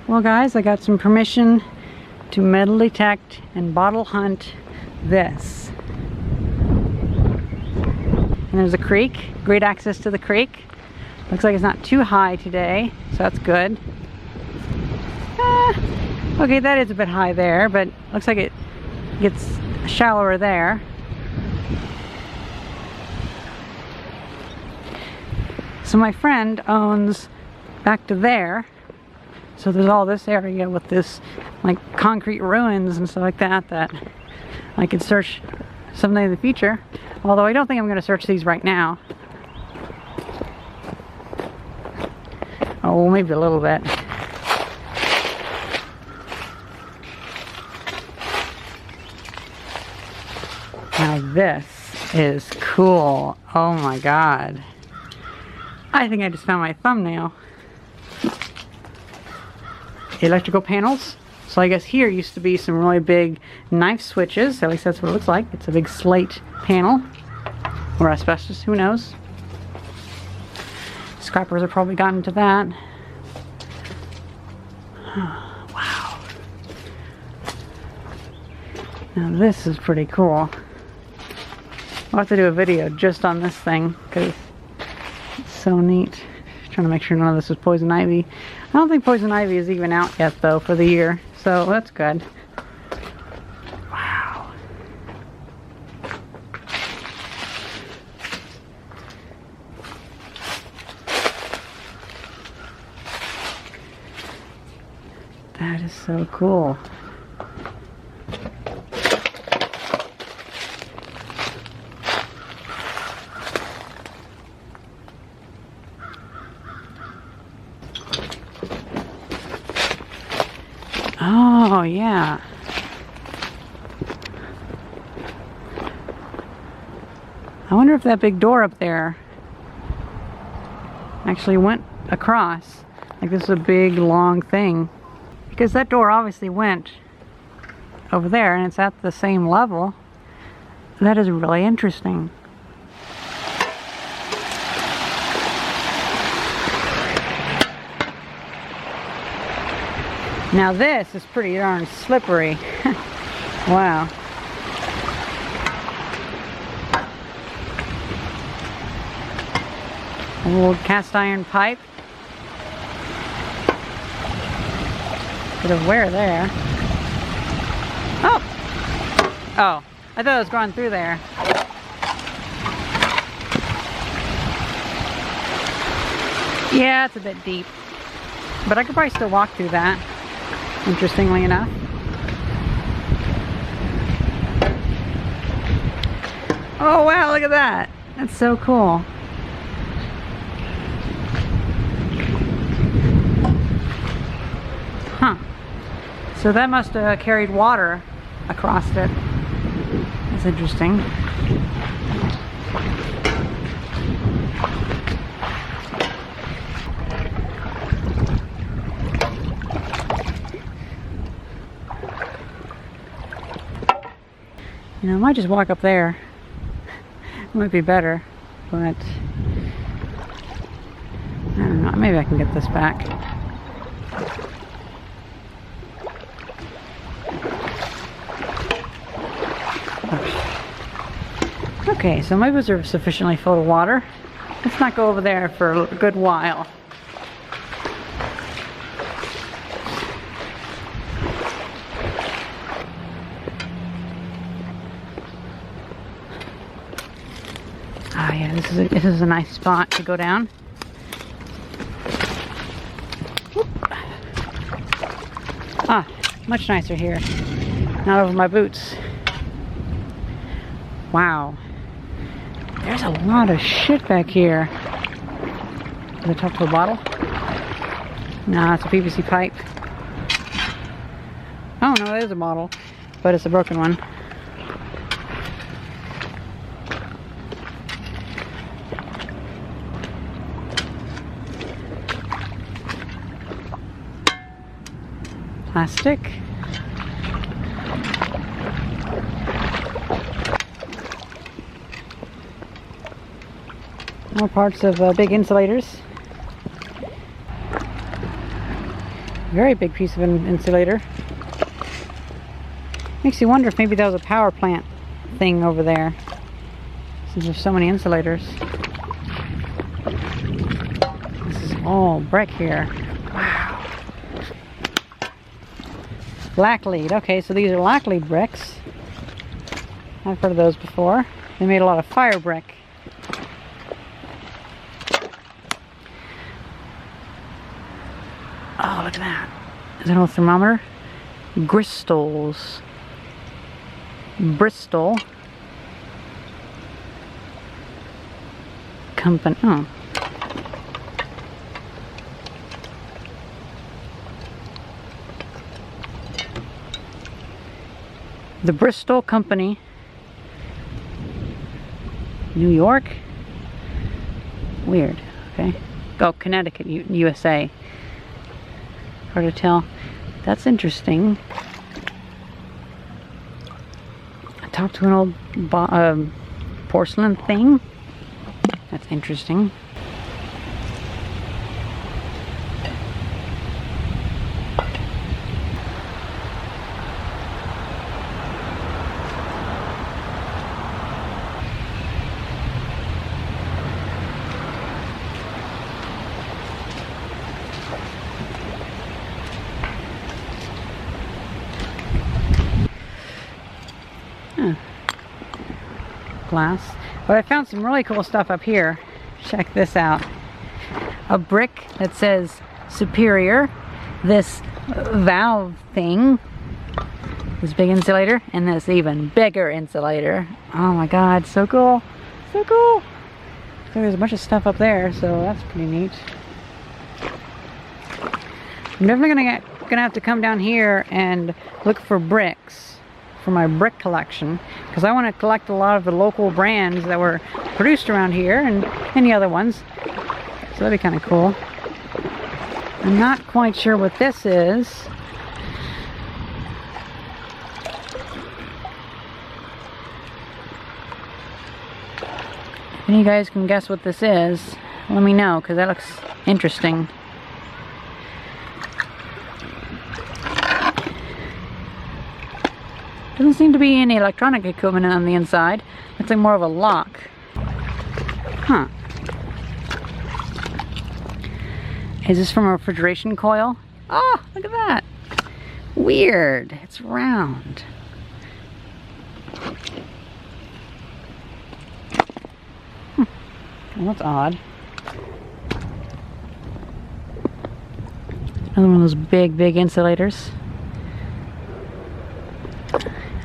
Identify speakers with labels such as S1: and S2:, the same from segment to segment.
S1: Well guys, I got some permission to metal detect and bottle hunt this. And there's a creek, great access to the creek. Looks like it's not too high today, so that's good. Okay, that is a bit high there, but looks like it gets shallower there. So my friend owns back to there. So there's all this area with this like concrete ruins and stuff like that that I could search someday in the future. Although I don't think I'm going to search these right now. Oh, maybe a little bit. Now this is cool. Oh my god. I think I just found my thumbnail. Electrical panels. So I guess here used to be some really big knife switches. At least that's what it looks like. It's a big slate panel. Or asbestos, who knows. Scrappers have probably gotten to that. Wow. Now this is pretty cool. I'll have to do a video just on this thing because it's so neat. Trying to make sure none of this is poison ivy. I don't think poison ivy is even out yet though for the year, so that's good. Wow. That is so cool. Oh, yeah. I wonder if that big door up there actually went across. Like this is a big, long thing. Because that door obviously went over there and it's at the same level. That is really interesting. Now this is pretty darn slippery. Wow. A little cast iron pipe. Bit of wear there. Oh! Oh, I thought it was going through there. Yeah, it's a bit deep. But I could probably still walk through that. Interestingly enough. Oh wow, look at that. That's so cool. Huh. So that must have carried water across it. That's interesting. You know, I might just walk up there. It might be better, but I don't know. Maybe I can get this back. Okay, so my boots are sufficiently full of water. Let's not go over there for a good while. Ah, yeah, this is a nice spot to go down. Whoop. Ah, much nicer here. Not over my boots. Wow. There's a lot of shit back here. Is it top of a bottle? Nah, it's a PVC pipe. Oh no, there's a bottle, but it's a broken one. Plastic. More parts of big insulators. Very big piece of insulator. Makes you wonder if maybe that was a power plant thing over there, since there's so many insulators. This is all brick here. Wow. Black lead. Okay, so these are black lead bricks. I've heard of those before. They made a lot of fire brick. Oh, look at that. Is that an old thermometer? Bristol's. Bristol Company. Oh. The Bristol Company. New York? Weird. Okay. Oh, Connecticut, USA. Hard to tell. That's interesting. I talked to an old porcelain thing. That's interesting. Glass. But I found some really cool stuff up here. Check this out. A brick that says Superior. This valve thing. This big insulator. And this even bigger insulator. Oh my god, so cool. So cool. So there's a bunch of stuff up there, so that's pretty neat. I'm definitely gonna have to come down here and look for bricks for my brick collection, because I want to collect a lot of the local brands that were produced around here and any other ones. So that'd be kind of cool. I'm not quite sure what this is. If any of you guys can guess what this is, let me know, because that looks interesting. Doesn't seem to be any electronic equipment on the inside. It's like more of a lock. Huh. Is this from a refrigeration coil? Oh, look at that. Weird. It's round. Well, that's odd. Another one of those big insulators.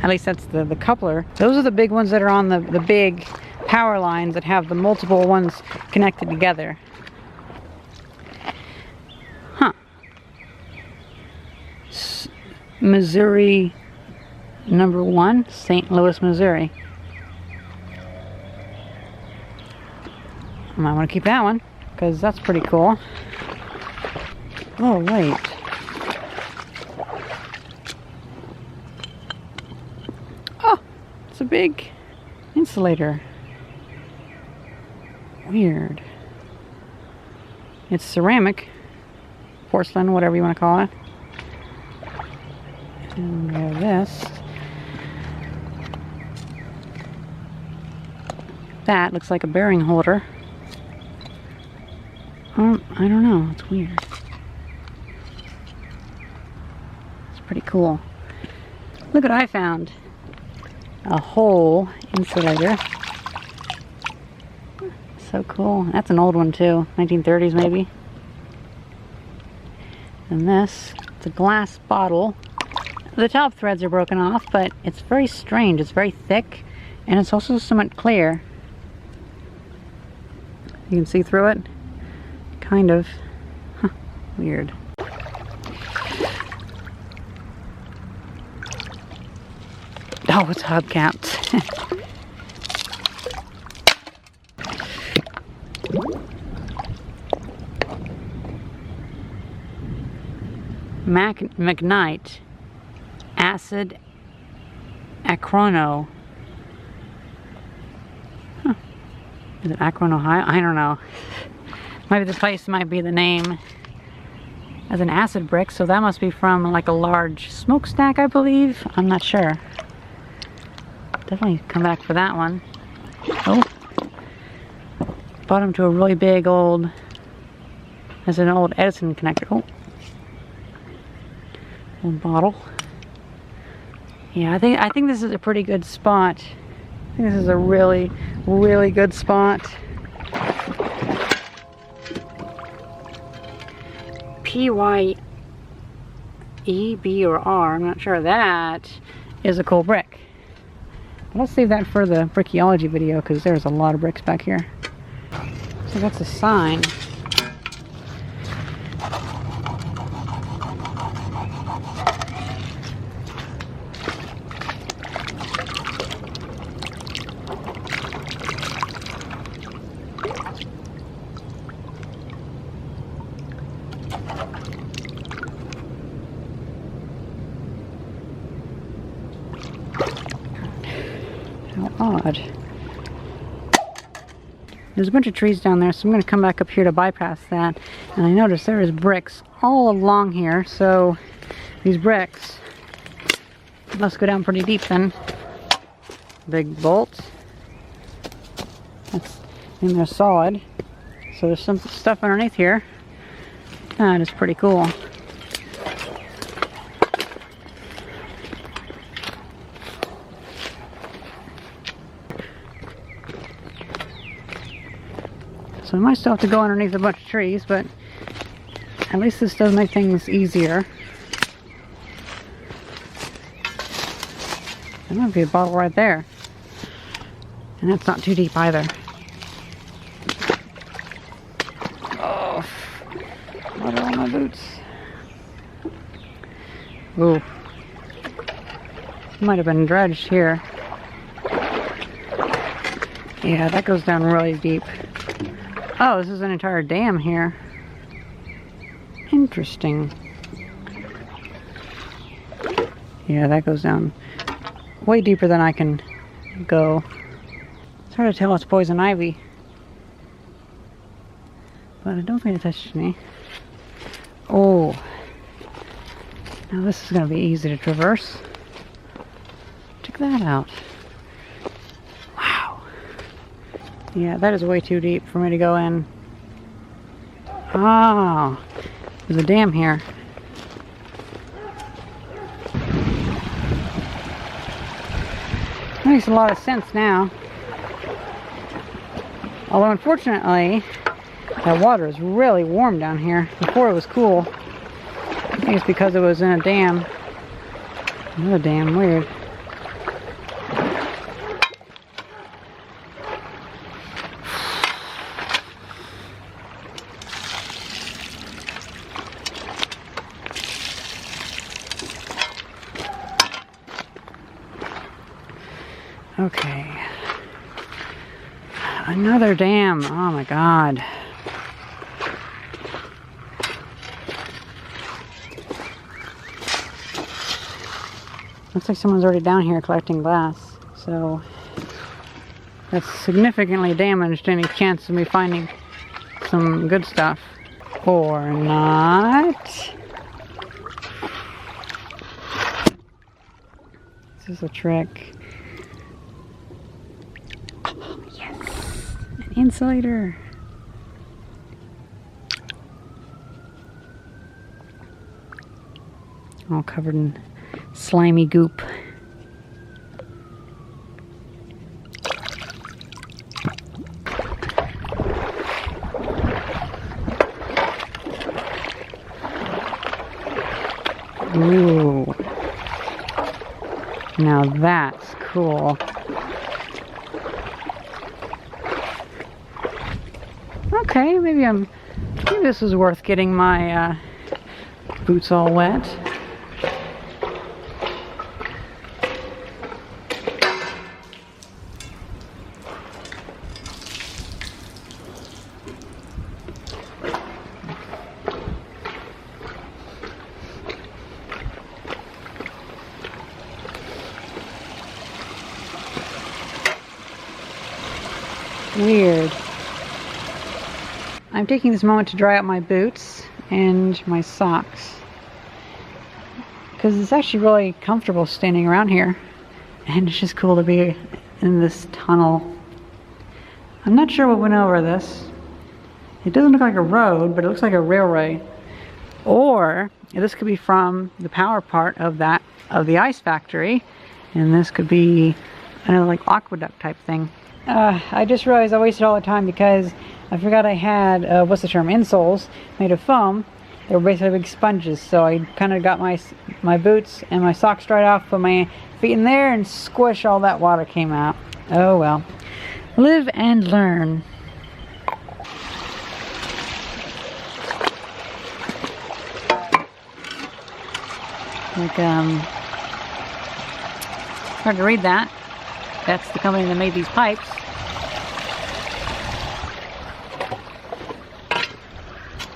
S1: At least that's the coupler. Those are the big ones that are on the big power lines that have the multiple ones connected together. Huh. Missouri #1, St. Louis, Missouri. I might want to keep that one, because that's pretty cool. Oh, wait. It's a big insulator. Weird. It's ceramic, porcelain, whatever you want to call it. And we have this. That looks like a bearing holder. I don't know. It's weird. It's pretty cool. Look what I found. A whole insulator. So cool. That's an old one too. 1930s maybe. And this, it's a glass bottle. The top threads are broken off, but it's very strange. It's very thick, and it's also somewhat clear. You can see through it. Kind of. Huh. Weird. Oh, it's hubcapped. McKnight acid acrono. Huh. Is it Akron, Ohio? I don't know. Maybe this place might be the name. as an acid brick, so that must be from like a large smokestack, I believe. I'm not sure. Definitely come back for that one. Oh, bottom to a really big old, as an old Edison connector. Oh, old bottle. Yeah, I think this is a pretty good spot. I think this is a really, really good spot. P-Y-E, B, or R, I'm not sure. That is a cool brick. But I'll save that for the brickyology video because there's a lot of bricks back here. So that's a sign. How odd. There's a bunch of trees down there, so I'm going to come back up here to bypass that. And I noticed there is bricks all along here, so these bricks must go down pretty deep then. Big bolt. That's in there solid. So there's some stuff underneath here. That is pretty cool. So I might still have to go underneath a bunch of trees, but at least this does make things easier. There might be a bottle right there. And that's not too deep either. Oh, water on my boots. Ooh. Might have been dredged here. Yeah, that goes down really deep. Oh, this is an entire dam here. Interesting. Yeah, that goes down way deeper than I can go. It's hard to tell it's poison ivy. But I don't think it touched me. Oh. Now this is going to be easy to traverse. Check that out. Yeah, that is way too deep for me to go in. Oh, there's a dam here. That makes a lot of sense now. Although unfortunately, that water is really warm down here. Before it was cool. I think it's because it was in a dam. Another dam, weird. Okay. Another dam. Oh my god. Looks like someone's already down here collecting glass. So that's significantly damaged any chance of me finding some good stuff. Or not. This is a trick. Insulator. All covered in slimy goop. Ooh. Now that's cool. Okay, maybe this was worth getting my boots all wet. Weird. I'm taking this moment to dry out my boots. and my socks. Because it's actually really comfortable standing around here. And it's just cool to be in this tunnel. I'm not sure what went over this. It doesn't look like a road, but it looks like a railway. Or this could be from the power part of the ice factory. And this could be another like aqueduct type thing. I just realized I wasted all the time because I forgot I had, what's the term, insoles made of foam. They were basically big sponges, so I kind of got my boots and my socks dried off, put my feet in there, and squish, all that water came out. Oh well. Live and learn. Like, hard to read that. That's the company that made these pipes.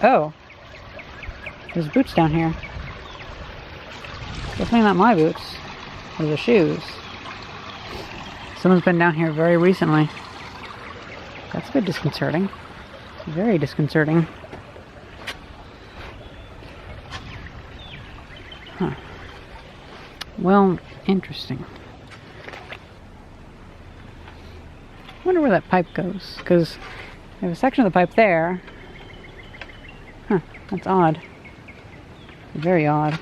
S1: Oh. There's boots down here. Definitely not my boots. Or the shoes. Someone's been down here very recently. That's a bit disconcerting. Very disconcerting. Huh. Well, interesting. I wonder where that pipe goes, because I have a section of the pipe there. Huh, that's odd. Very odd.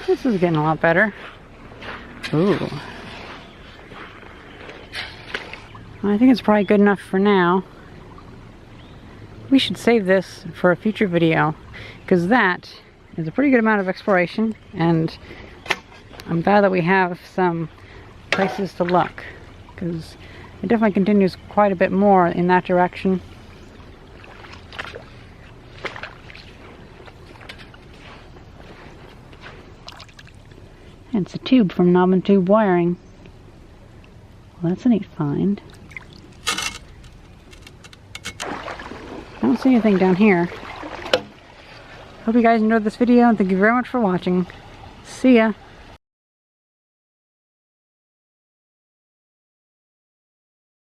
S1: This is getting a lot better. Ooh. I think it's probably good enough for now. We should save this for a future video, because that is a pretty good amount of exploration, and I'm glad that we have some places to look, because it definitely continues quite a bit more in that direction. It's a tube from Knob and Tube Wiring. Well, that's a neat find. I don't see anything down here. Hope you guys enjoyed this video, and thank you very much for watching. See ya!